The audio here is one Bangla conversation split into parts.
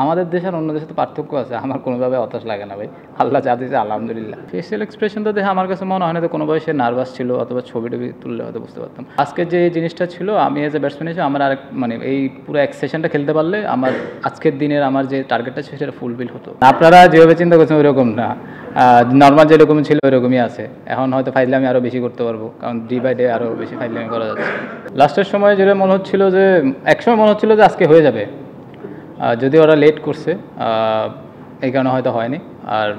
আমাদের দেশ আর অন্য দেশে তো পার্থক্য আছে। আমার কোনোভাবে হতাশ লাগে না ভাই। আল্লাহ যা দিয়েছে আলহামদুলিল্লাহ। ফেসিয়াল এক্সপ্রেশন তো দেখে আমার কাছে মনে হয় না যে কোনোভাবে সে নার্ভাস ছিল অথবা ছবি-টবি তুললে হয়তো বুঝতে পারতাম। আজকে যে জিনিসটা ছিল আমি এজ এ ব্যাটসম্যান হিসেবে আমার আরেক মানে এই পুরো এক সেশনটা খেলতে পারলে আমার আজকের দিনের আমার যে টার্গেটটা ছিল সেটা ফুলফিল হতো। আপনারা যেভাবে চিন্তা করছেন ওইরকম না। নর্মাল যেরকম ছিল ওইরকমই আছে। এখন হয়তো ফাইজলামি আরও বেশি করতে পারবো, কারণ ডে বাই ডে আরও বেশি ফাইজলামি করা যাচ্ছে। লাস্টের সময় যেটা মনে হচ্ছিল যে একসময় মনে হচ্ছিল যে আজকে হয়ে যাবে, যদি ওরা লেট করছে এই কারণে হয়তো হয়নি। আর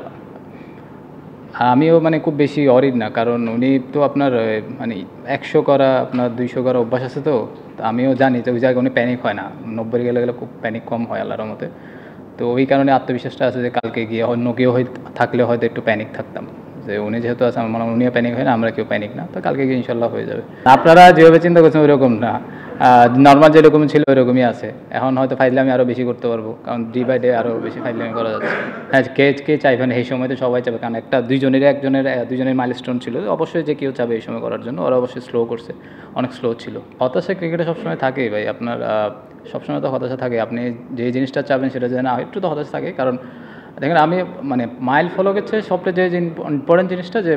আমিও মানে খুব বেশি অরিড না, কারণ উনি তো আপনার মানে 100 করা আপনার 200 করা অভ্যাস আছে, তো আমিও জানি যে ওই জায়গায় উনি প্যানিক হয় না। 90 গেলে গেলে খুব প্যানিক কম হয় আল্লাহর মতে। তো ওই কারণে আত্মবিশ্বাসটা আছে যে কালকে গিয়ে অন্য কেউ থাকলে হয়তো একটু প্যানিক থাকতাম, যে উনি যেহেতু আছে আমার মনে হয় উনিও প্যানিক হয় না, আমরা কেউ প্যানিক না, তো কালকে গিয়ে ইনশাল্লাহ হয়ে যাবে। আপনারা যেভাবে চিন্তা করছেন ওইরকম না। নর্মাল যেরকম ছিল ওইরকমই আছে। এখন হয়তো ফাইজলামি আরও বেশি করতে পারবো, কারণ ডে বাই ডে আরও বেশি ফাইজলামি করা যাচ্ছে। হ্যাঁ, কে চাইবে না এই সময়? তো সবাই চাবে, কারণ দুজনের মাইলস্টোন ছিল, অবশ্যই যে কেউ চাবে এই সময় করার জন্য। ওরা অবশ্যই স্লো করছে, অনেক স্লো ছিল। হতাশা ক্রিকেটে সবসময় থাকেই ভাই। আপনার সবসময় তো হতাশা থাকে। আপনি যে জিনিসটা চাবেন সেটা যেন একটু তো হতাশা থাকে, কারণ দেখেন আমি মানে মাইল ফলোকে চেয়ে সবচেয়ে যে ইম্পর্টেন্ট জিনিসটা যে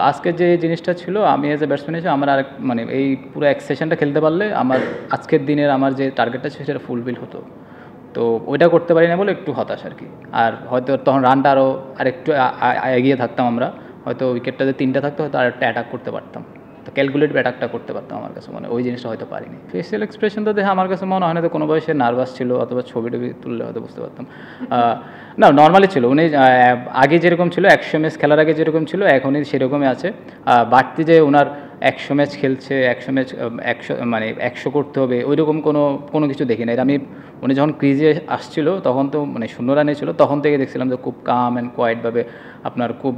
আজকে যে জিনিসটা ছিল আমি এজ এ ব্যাটসম্যান হিসেবে আমার আরেক মানে এই পুরো এক সেশনটা খেলতে পারলে আমার আজকের দিনের আমার যে টার্গেটটা ছিল সেটা ফুলফিল হতো। তো ওইটা করতে পারি না বলে একটু হতাশ আর কি। আর হয়তো তখন রানটা আরেকটু এগিয়ে থাকতাম আমরা, হয়তো উইকেটটা যে 3টা থাকতো হয়তো আরেকটা অ্যাটাক করতে পারতাম, তো ক্যালকুলেটিভ অ্যাটাকটা করতে পারতাম। আমার কাছে মনে ওই জিনিসটা হয়তো পারিনি। ফেসিয়াল এক্সপ্রেশন তো দেখে আমার কাছে মনে হয় না যে কোনোভাবে সে নার্ভাস ছিল অথবা ছবি-টবি তুললে হয়তো বুঝতে পারতাম। না, নর্মালি ছিল। উনি আগে যেরকম ছিল 100 ম্যাচ খেলার আগে যেরকম ছিল এখনই সেরকমই আছে। বাড়তি যে ওনার 100 ম্যাচ খেলছে, 100 ম্যাচ 100 মানে 100 করতে হবে ওইরকম কোনো কিছু দেখি না। আমি উনি যখন ক্রিজে আসছিল তখন তো মানে 0 রানে ছিল, তখন থেকে দেখছিলাম যে খুব কাম অ্যান্ড কোয়াইটভাবে আপনার খুব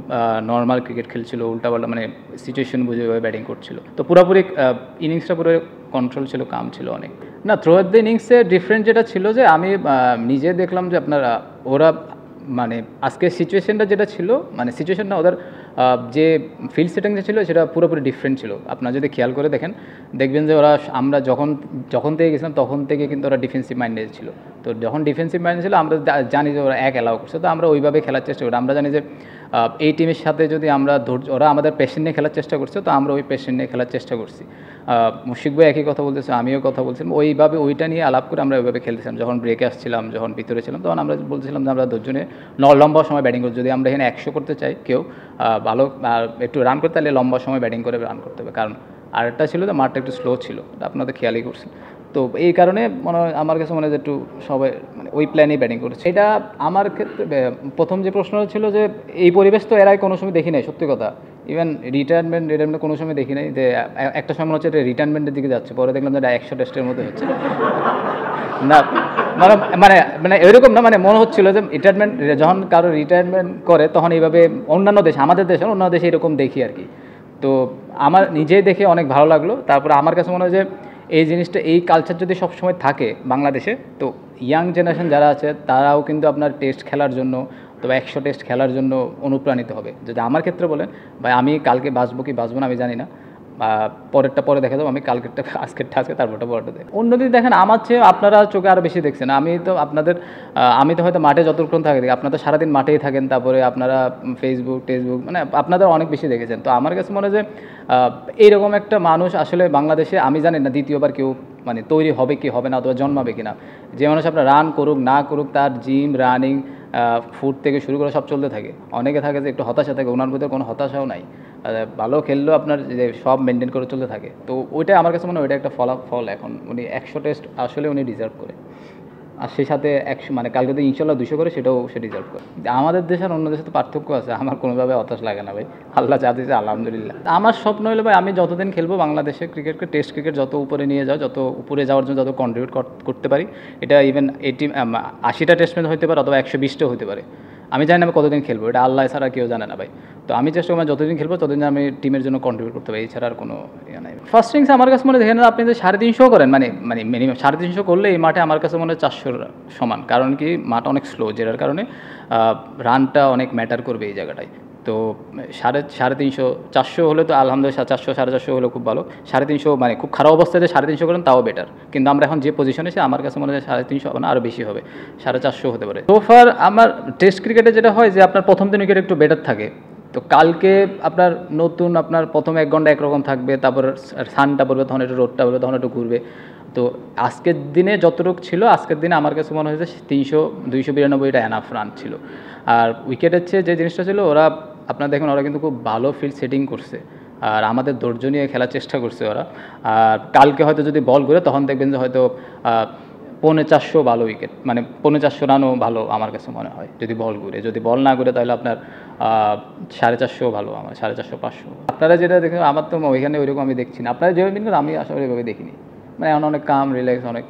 নর্মাল ক্রিকেট খেলছিল, উল্টাপাল্টা মানে সিচুয়েশন বুঝে ব্যাটিং করছিল। তো পুরোপুরি ইনিংসটা পুরো কন্ট্রোল ছিল, কাম ছিল অনেক। না, থ্রু আউট দ্য ইনিংসে ডিফারেন্ট যেটা ছিল যে আমি নিজে দেখলাম যে আপনার ওরা মানে আজকে সিচুয়েশনটা যেটা ছিল মানে সিচুয়েশনটা ওদের যে ফিল্ড সেটিং যে ছিল সেটা পুরোপুরি ডিফারেন্ট ছিল। আপনারা যদি খেয়াল করে দেখবেন যে ওরা আমরা যখন থেকে গেছিলাম তখন থেকে কিন্তু ওরা ডিফেন্সিভ মাইন্ডেড ছিল। তো যখন ডিফেন্সিভ মাইন্ডেড ছিল আমরা জানি যে ওরা এক অ্যালাউ করছে, তো আমরা ওইভাবে খেলার চেষ্টা করি। আমরা জানি যে এই টিমের সাথে যদি আমরা ওরা আমাদের পেশেন্ট নিয়ে খেলার চেষ্টা করছে, তো আমরা ওই পেশেন্ট নিয়ে খেলার চেষ্টা করছি। মুশফিক ভাই একই কথা বলতেছে, আমিও কথা বলছিলাম, ওইভাবে ওইটা নিয়ে আলাপ করে আমরা ওইভাবে খেলতেছিলাম। যখন ব্রেকে আসছিলাম, যখন ভিতরে ছিলাম, তখন আমরা বলতেছিলাম যে আমরা দুজনে লম্বা সময় ব্যাটিং করছি। যদি আমরা এখানে 100 করতে চাই কেউ ভালো একটু রান করতে, তাহলে লম্বা সময় ব্যাটিং করে রান করতে হবে। কারণ আরেকটা ছিল যে মাঠটা একটু স্লো ছিল, আপনারা তো খেয়ালই করছেন। তো এই কারণে আমার কাছে মনে হয় যে একটু সবাই মানে ওই প্ল্যানেই ব্যাটিং করেছে। এটা আমার ক্ষেত্রে প্রথম যে প্রশ্নটা ছিল যে এই পরিবেশ তো এরাই কোনো সময় দেখি নাই, সত্যি কথা। ইভেন রিটায়ারমেন্ট কোনো সময় দেখি নাই। যে একটা সময় মনে হচ্ছে এটা রিটায়ারমেন্টের দিকে যাচ্ছে, পরে দেখলাম যে এটা 100 টেস্টের মধ্যে হচ্ছে না। মানে মানে মানে এরকম না, মানে মনে হচ্ছিল যে রিটায়ারমেন্ট যখন কারো রিটায়ারমেন্ট করে তখন এইভাবে অন্যান্য দেশে, আমাদের দেশে অন্যান্য দেশে এরকম দেখি আর কি। তো আমার নিজেই দেখে অনেক ভালো লাগলো। তারপরে আমার কাছে মনে হয় যে এই জিনিসটা, এই কালচার যদি সবসময় থাকে বাংলাদেশে, তো ইয়াং জেনারেশন যারা আছে তারাও কিন্তু আপনার টেস্ট খেলার জন্য অথবা 100 টেস্ট খেলার জন্য অনুপ্রাণিত হবে। যদি আমার ক্ষেত্রে বলেন ভাই, আমি কালকে বাঁচবো কি বাঁচবো না আমি জানি না, পরেরটা পরে দেখা যাবো, আমি কালকেরটা আজকেরটা আজকে, তারপরটা পরেরটা দেখি। অন্যদিন দেখেন আমার চেয়ে আপনারা চোখে আরও বেশি দেখছেন। আমি তো হয়তো মাঠে যতক্ষণ থাকি, আপনারা তো সারাদিন মাঠেই থাকেন, তারপরে আপনারা ফেসবুক মানে আপনাদের অনেক বেশি দেখেছেন। তো আমার কাছে মনে হয় যে এইরকম একটা মানুষ আসলে বাংলাদেশে আমি জানি না দ্বিতীয়বার কেউ মানে তৈরি হবে কি হবে না, অথবা জন্মাবে কিনা। যে মানুষ আপনার রান করুক না করুক, তার জিম রানিং ফুড থেকে শুরু করে সব চলতে থাকে। অনেকে থাকে যে একটু হতাশা থাকে, ওনার ভিতরে কোনো হতাশাও নাই, ভালো খেললেও আপনার যে সব মেনটেন করে চলতে থাকে। তো ওইটা আমার কাছে মনে হয় ওইটা একটা ফলাফল। এখন উনি 100 টেস্ট আসলে উনি ডিজার্ভ করে, আর সেই সাথে 100 মানে কালকে তো ইনশাল্লাহ 200 করে, সেটাও সে ডিজার্ভ করে। আমাদের দেশ আর অন্য দেশে তো পার্থক্য আছে। আমার কোনোভাবে হতাশ লাগে না ভাই, আল্লাহ যা দিয়েছে আলহামদুলিল্লাহ। আমার স্বপ্ন হলো ভাই আমি যতদিন খেলবো বাংলাদেশে ক্রিকেটকে, টেস্ট ক্রিকেট যত উপরে নিয়ে যাও, যত উপরে যাওয়ার জন্য যত কন্ট্রিবিউট করতে পারি। এটা ইভেন 80টা টেস্ট ম্যাচ হতে পারে অথবা 120টা হতে পারে। আমি জানি না আমি কতদিন খেলবো, এটা আল্লাহ ছাড়া কেউ জানে না ভাই। তো আমি চেষ্টা করবো যতদিন খেলবো ততদিন আমি টিমের জন্য কন্ট্রিবিউট করতে পারি, এছাড়া আর কোনো ইয়ে নাই। ফার্স্ট ইনিংস আমার কাছে মনে দেখেন আপনি যে 350 করেন, মানে মিনিমাম 350 করলে এই মাঠে আমার কাছে মনে হয় 400 সমান। কারণ কি মাঠ অনেক স্লো, যেটার কারণে রানটা অনেক ম্যাটার করবে এই জায়গাটায়। তো সাড়ে তিনশো 400 হলে তো আলহামদুলিল্লাহ, 400 450 হলে খুব ভালো। 350 মানে খুব খারাপ অবস্থায় যে 350 করেন তাও বেটার, কিন্তু আমরা এখন যে পজিশনে আছি আমার কাছে মনে হয় 350 হবে না, আরও বেশি হবে, 450 হতে পারে। তো ফার আমার টেস্ট ক্রিকেটে যেটা হয় যে আপনার প্রথম দিন উইকেট একটু বেটার থাকে। তো কালকে আপনার নতুন, আপনার প্রথম 1 ঘন্টা একরকম থাকবে, তারপর সানটা পড়বে, তখন একটু রোদটা পড়বে, তখন একটু ঘুরবে। তো আজকের দিনে যতটুকু ছিল, আজকের দিনে আমার কাছে মনে হয়েছে 292 এনাফ রান ছিল। আর উইকেটের চেয়ে যে জিনিসটা ছিল, ওরা আপনার দেখুন ওরা কিন্তু খুব ভালো ফিল্ড সেটিং করছে, আর আমাদের ধৈর্য নিয়ে খেলার চেষ্টা করছে ওরা। আর কালকে হয়তো যদি বল ঘুরে তখন দেখবেন যে হয়তো 450 ভালো উইকেট, মানে 450 রানও ভালো আমার কাছে মনে হয় যদি বল ঘুরে। যদি বল না ঘুরে তাহলে আপনার 450 ভালো, আমার 450 500। আপনারা যেটা দেখেন আমার তো ওইখানে ওইরকম আমি দেখছি না, আপনারা যেভাবে, কিন্তু আমি আসলে ওইভাবে দেখিনি, মানে এখন অনেক কাম রিল্যাক্স, অনেক